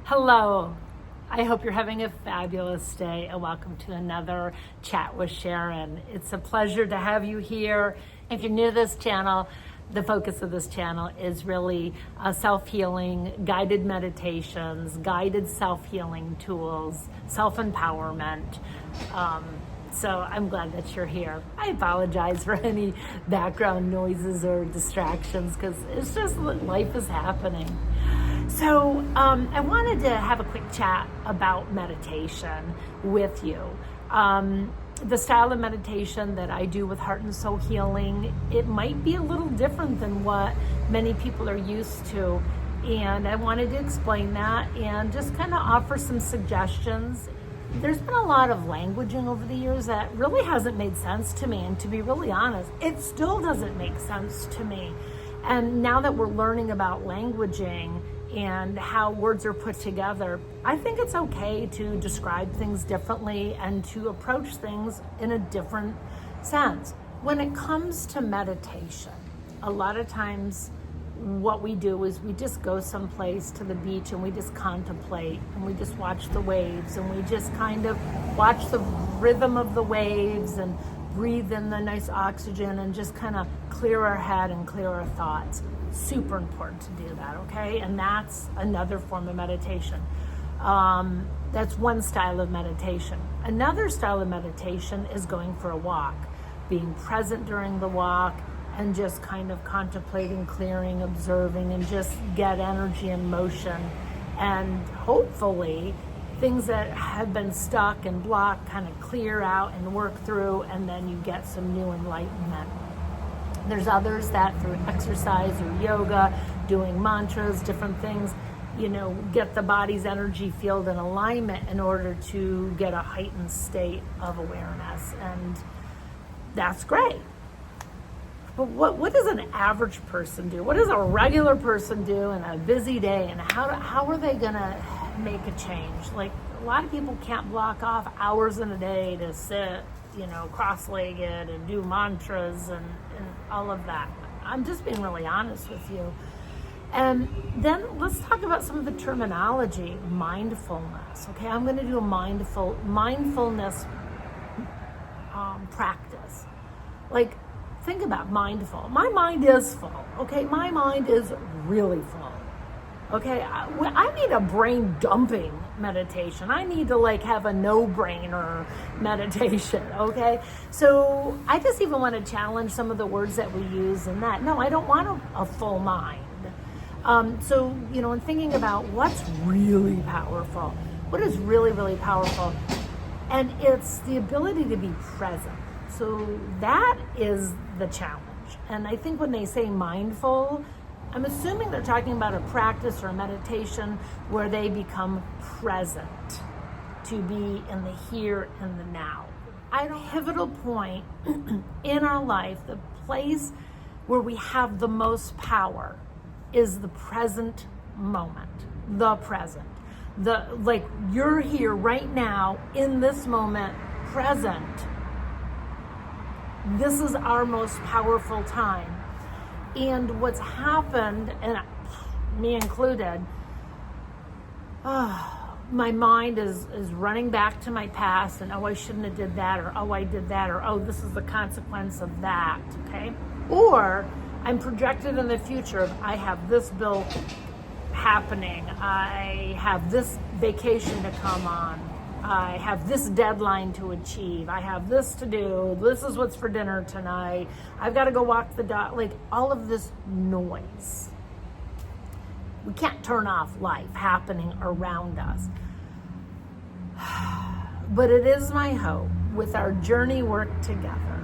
Hello. I hope you're having a fabulous day and welcome to another chat with Sharon. It's a pleasure to have you here. If you're new to this channel, the focus of this channel is really self-healing, guided meditations, guided self-healing tools, self-empowerment. So I'm glad that you're here. I apologize for any background noises or distractions because it's just life is happening. So I wanted to have a quick chat about meditation with you. The style of meditation that I do with Heart and Soul Healing, it might be a little different than what many people are used to. And I wanted to explain that and just kind of offer some suggestions. There's been a lot of languaging over the years that really hasn't made sense to me. And to be really honest, it still doesn't make sense to me. And now that we're learning about languaging and how words are put together, I think it's okay to describe things differently and to approach things in a different sense. When it comes to meditation, a lot of times what we do is we just go someplace to the beach and we just contemplate and we just watch the waves and we just kind of watch the rhythm of the waves and breathe in the nice oxygen and just kind of clear our head and clear our thoughts. Super important to do that, okay? And that's another form of meditation. That's one style of meditation. Another style of meditation is going for a walk, being present during the walk and just kind of contemplating, clearing, observing, and just get energy and motion. And hopefully things that have been stuck and blocked kind of clear out and work through, and then you get some new enlightenment. There's others that through exercise or yoga, doing mantras, different things, get the body's energy field in alignment in order to get a heightened state of awareness. And that's great. But what does an average person do? What does a regular person do in a busy day? And how are they going to make a change? Like, a lot of people can't block off hours in a day to sit, cross-legged and do mantras and all of that. I'm just being really honest with you. And then let's talk about some of the terminology. Mindfulness. Okay, I'm going to do a mindfulness practice. Like, think about mindful. My mind is full. Okay, my mind is really full. Okay, I need a brain dumping meditation. I need to have a no-brainer meditation, okay? So I just even want to challenge some of the words that we use in that. No, I don't want a full mind. So, in thinking about what's really powerful, what is really, really powerful, and it's the ability to be present. So that is the challenge. And I think when they say mindful, I'm assuming they're talking about a practice or a meditation where they become present, to be in the here and the now. At a pivotal point in our life, the place where we have the most power is the present moment, the present. You're here right now in this moment, present. This is our most powerful time. And what's happened, and me included, my mind is running back to my past and, I shouldn't have did that, or I did that, or this is the consequence of that, okay? Or I'm projected in the future of I have this bill happening, I have this vacation to come on, I have this deadline to achieve, I have this to do, this is what's for dinner tonight, I've got to go walk the dog, all of this noise. We can't turn off life happening around us. But it is my hope, with our journey work together,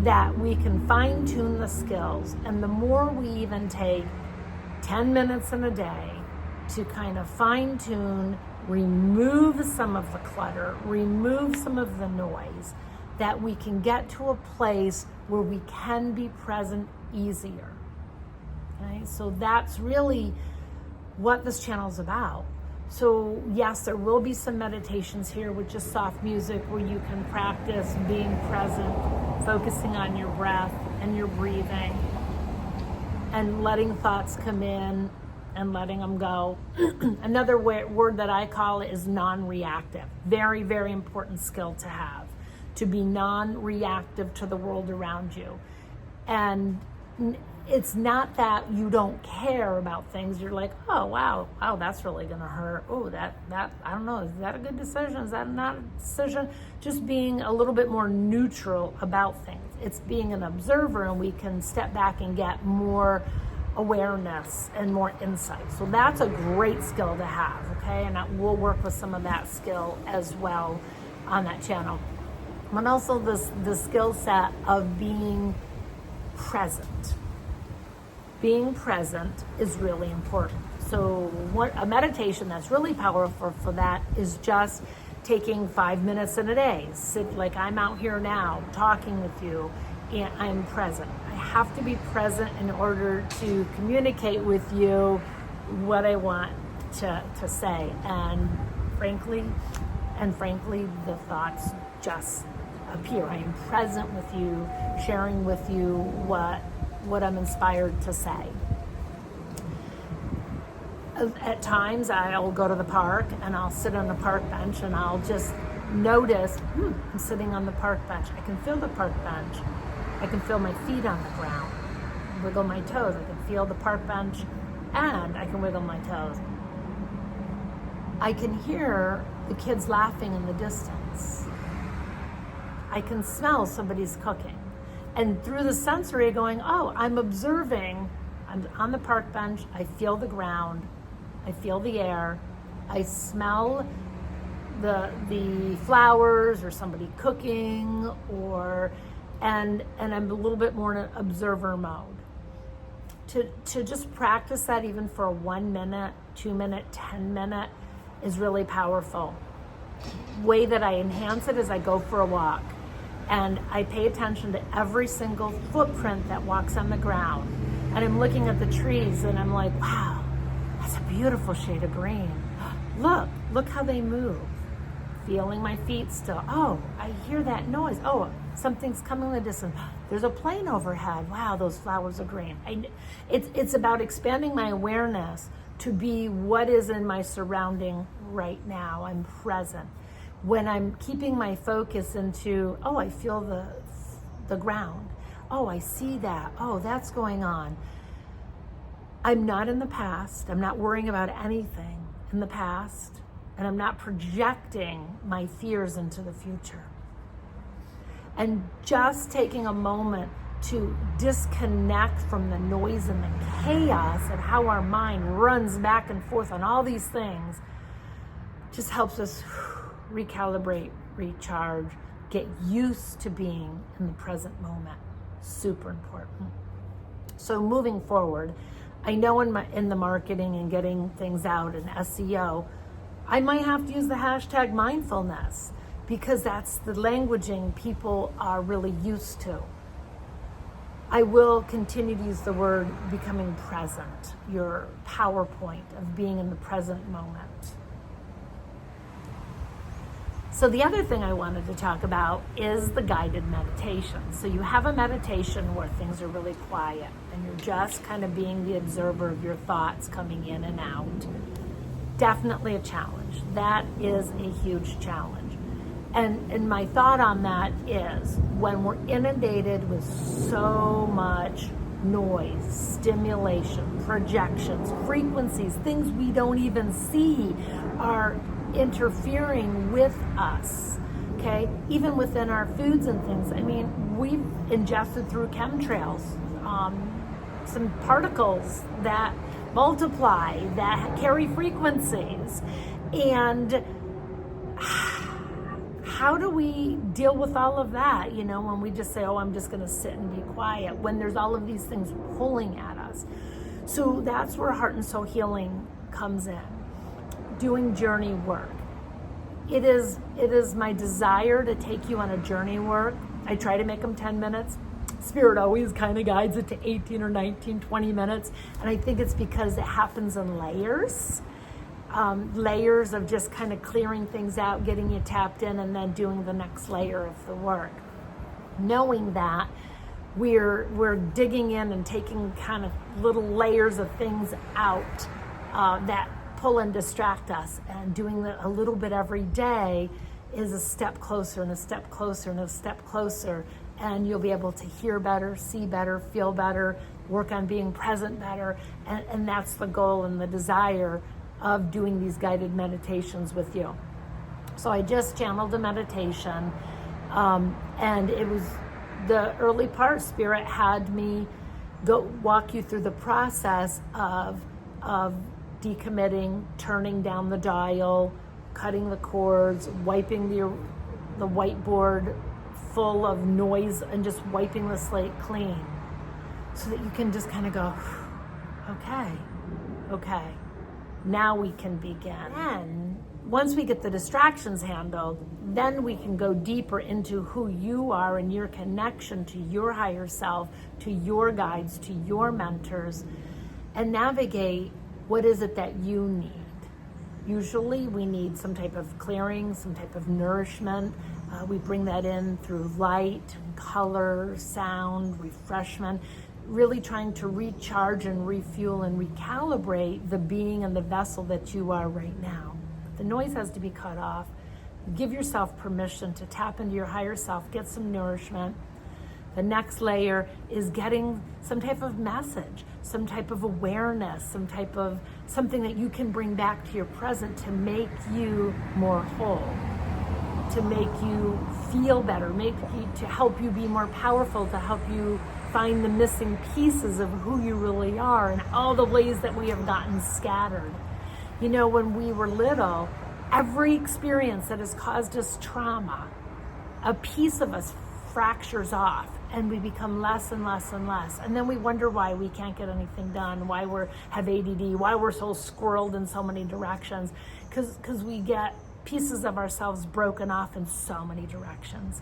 that we can fine-tune the skills, and the more we even take 10 minutes in a day to kind of fine-tune, remove some of the clutter, remove some of the noise, that we can get to a place where we can be present easier. Okay, so that's really what this channel is about. So yes, there will be some meditations here with just soft music where you can practice being present, focusing on your breath and your breathing, and letting thoughts come in and letting them go. Another word that I call it is non-reactive. Very, very important skill to have, to be non-reactive to the world around you. And it's not that you don't care about things. You're like, oh, wow, that's really gonna hurt. Oh, that, I don't know, is that a good decision? Is that not a decision? Just being a little bit more neutral about things. It's being an observer, and we can step back and get more awareness and more insight. So that's a great skill to have, okay? And we'll work with some of that skill as well on that channel. And also the skill set of being present. Being present is really important. So a meditation that's really powerful for that is just taking 5 minutes in a day. Sit like I'm out here now talking with you, and I'm present. I have to be present in order to communicate with you what I want to say. And frankly, the thoughts just appear. I am present with you, sharing with you what I'm inspired to say. At times I'll go to the park and I'll sit on the park bench and I'll just notice, I'm sitting on the park bench. I can feel the park bench. I can feel my feet on the ground. Wiggle my toes. I can feel the park bench and I can wiggle my toes. I can hear the kids laughing in the distance. I can smell somebody's cooking. And through the sensory going, oh, I'm observing. I'm on the park bench. I feel the ground. I feel the air. I smell the flowers or somebody cooking, and I'm a little bit more in an observer mode. To just practice that even for a 1 minute, 2 minute, 10 minute is really powerful. Way that I enhance it is I go for a walk and I pay attention to every single footprint that walks on the ground. And I'm looking at the trees and I'm like, wow, that's a beautiful shade of green. Look how they move. Feeling my feet still. Oh, I hear that noise. Oh, something's coming in the distance. There's a plane overhead. Wow, those flowers are green. It's about expanding my awareness to be what is in my surrounding right now. I'm present. When I'm keeping my focus into, oh, I feel the ground. Oh, I see that. Oh, that's going on. I'm not in the past. I'm not worrying about anything in the past. And I'm not projecting my fears into the future. And just taking a moment to disconnect from the noise and the chaos and how our mind runs back and forth on all these things just helps us recalibrate, recharge, get used to being in the present moment. Super important. So moving forward, I know in the marketing and getting things out and SEO, I might have to use the hashtag mindfulness because that's the languaging people are really used to. I will continue to use the word becoming present, your PowerPoint of being in the present moment. So the other thing I wanted to talk about is the guided meditation. So you have a meditation where things are really quiet and you're just kind of being the observer of your thoughts coming in and out. Definitely a challenge. That is a huge challenge. And my thought on that is when we're inundated with so much noise, stimulation, projections, frequencies, things we don't even see are interfering with us, okay? Even within our foods and things. I mean, we've ingested through chemtrails, some particles that multiply, that carry frequencies. And how do we deal with all of that, when we just say, oh, I'm just gonna sit and be quiet, when there's all of these things pulling at us? So that's where Heart and Soul Healing comes in, doing journey work. It is my desire to take you on a journey work. I try to make them 10 minutes. Spirit always kind of guides it to 18 or 19, 20 minutes. And I think it's because it happens in layers. Layers of just kind of clearing things out, getting you tapped in, and then doing the next layer of the work. Knowing that we're digging in and taking kind of little layers of things out that pull and distract us. And doing that a little bit every day is a step closer and a step closer and a step closer. And you'll be able to hear better, see better, feel better, work on being present better. And that's the goal and the desire of doing these guided meditations with you. So I just channeled a meditation, and it was the early part. Spirit had me go walk you through the process of decommitting, turning down the dial, cutting the cords, wiping the whiteboard full of noise, and just wiping the slate clean, so that you can just kind of go, okay, now we can begin. And once we get the distractions handled, then we can go deeper into who you are and your connection to your higher self, to your guides, to your mentors, and navigate what is it that you need. Usually we need some type of clearing, some type of nourishment. We bring that in through light, color, sound, refreshment, really trying to recharge and refuel and recalibrate the being and the vessel that you are right now. The noise has to be cut off. Give yourself permission to tap into your higher self, get some nourishment. The next layer is getting some type of message, some type of awareness, something that you can bring back to your present to make you more whole, to make you feel better, to help you be more powerful, to help you find the missing pieces of who you really are and all the ways that we have gotten scattered. You know, when we were little, every experience that has caused us trauma, a piece of us fractures off and we become less and less and less. And then we wonder why we can't get anything done, why we have ADD, why we're so squirreled in so many directions, because we get pieces of ourselves broken off in so many directions.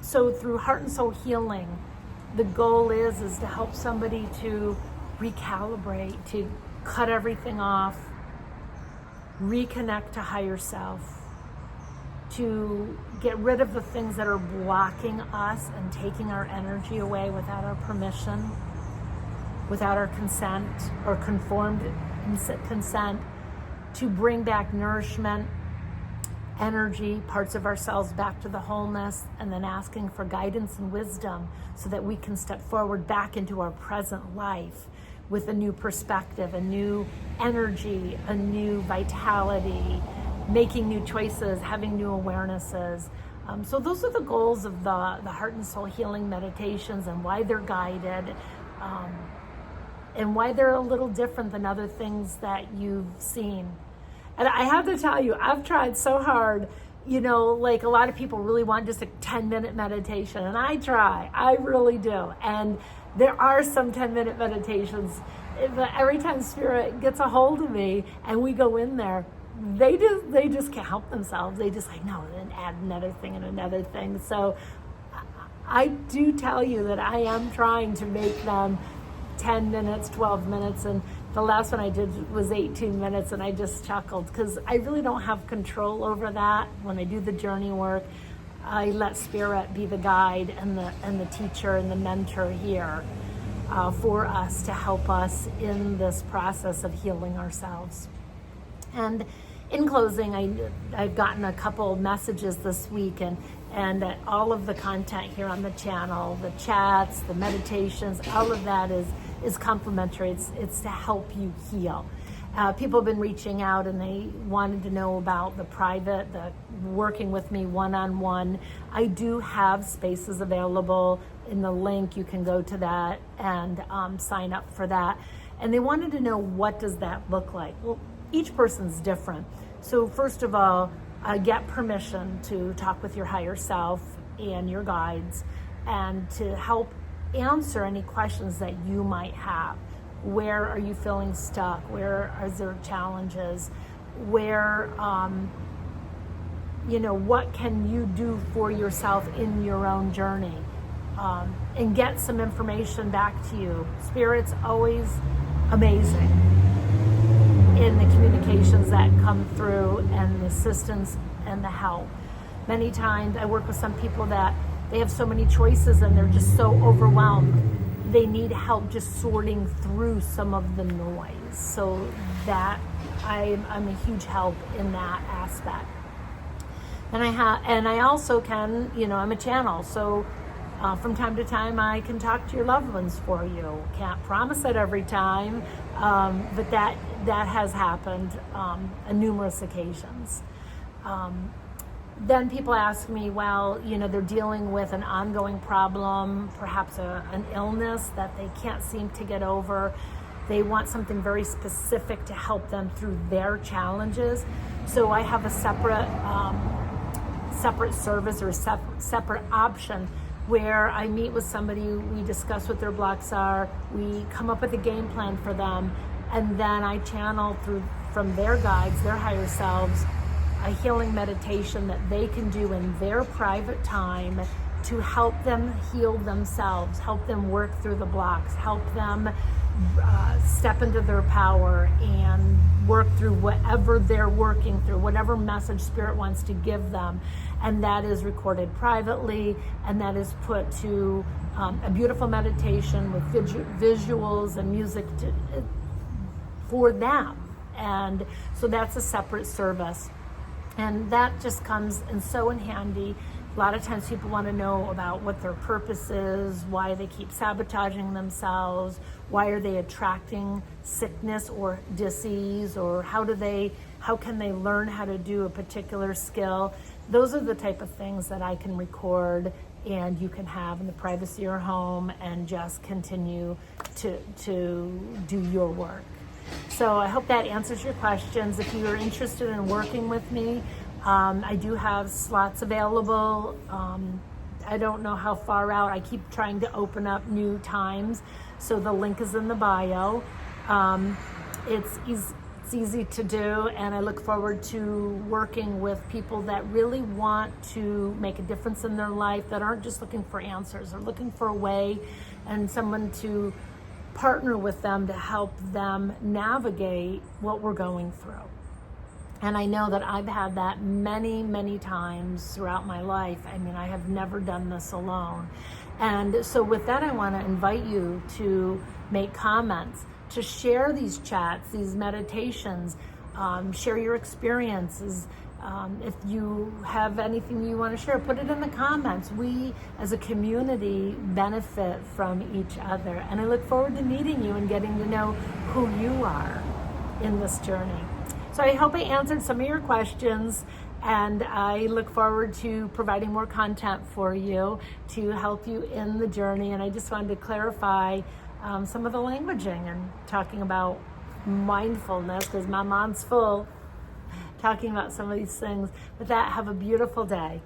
So through heart and soul healing, the goal is to help somebody to recalibrate, to cut everything off, reconnect to higher self, to get rid of the things that are blocking us and taking our energy away without our permission, without our consent or conformed consent, to bring back nourishment, energy, parts of ourselves back to the wholeness, and then asking for guidance and wisdom so that we can step forward back into our present life with a new perspective, a new energy, a new vitality, making new choices, having new awarenesses. So those are the goals of the heart and soul healing meditations, and why they're guided, and why they're a little different than other things that you've seen. And I have to tell you, I've tried so hard, like a lot of people really want just a 10-minute meditation, and I really do. And there are some 10-minute meditations, but every time Spirit gets a hold of me and we go in there, they just can't help themselves. They just no, and add another thing and another thing. So I do tell you that I am trying to make them 10 minutes, 12 minutes, and the last one I did was 18 minutes, and I just chuckled because I really don't have control over that. When I do the journey work, I let Spirit be the guide and the teacher and the mentor here for us to help us in this process of healing ourselves. And in closing, I've gotten a couple messages this week, and all of the content here on the channel, the chats, the meditations, all of that is complimentary. It's to help you heal. People have been reaching out and they wanted to know about the private, the working with me one-on-one. I do have spaces available. In the link, you can go to that and sign up for that. And they wanted to know, what does that look like? Well, each person's different. So first of all, get permission to talk with your higher self and your guides, and to help answer any questions that you might have. Where are you feeling stuck? Where are there challenges? Where, what can you do for yourself in your own journey? And get some information back to you. Spirit's always amazing in the communications that come through and the assistance and the help. Many times I work with some people that they have so many choices and they're just so overwhelmed. They need help just sorting through some of the noise. so that I'm a huge help in that aspect. And I also can, I'm a channel, so from time to time I can talk to your loved ones for you. Can't promise it every time, but that has happened on numerous occasions. Then people ask me, well, they're dealing with an ongoing problem, perhaps an illness that they can't seem to get over. They want something very specific to help them through their challenges. So I have a separate service or separate option where I meet with somebody, we discuss what their blocks are, we come up with a game plan for them, and then I channel from their guides, their higher selves, a healing meditation that they can do in their private time to help them heal themselves, help them work through the blocks, help them step into their power and work through whatever they're working through, whatever message Spirit wants to give them. And that is recorded privately, and that is put to a beautiful meditation with visuals and music for them. And so that's a separate service. And that just comes in so in handy. A lot of times people want to know about what their purpose is, why they keep sabotaging themselves, why are they attracting sickness or disease, or how can they learn how to do a particular skill. Those are the type of things that I can record and you can have in the privacy of your home and just continue to do your work. So I hope that answers your questions. If you're interested in working with me, I do have slots available. I don't know how far out. I keep trying to open up new times. So the link is in the bio. It's easy to do, and I look forward to working with people that really want to make a difference in their life, that aren't just looking for answers. They're looking for a way and someone to partner with them to help them navigate what we're going through. And I know that I've had that many, many times throughout my life. I mean, I have never done this alone. And so with that, I want to invite you to make comments, to share these chats, these meditations, share your experiences. If you have anything you want to share, put it in the comments. We, as a community, benefit from each other. And I look forward to meeting you and getting to know who you are in this journey. So I hope I answered some of your questions, and I look forward to providing more content for you to help you in the journey. And I just wanted to clarify some of the languaging and talking about mindfulness, because my mind's full talking about some of these things. With that, have a beautiful day.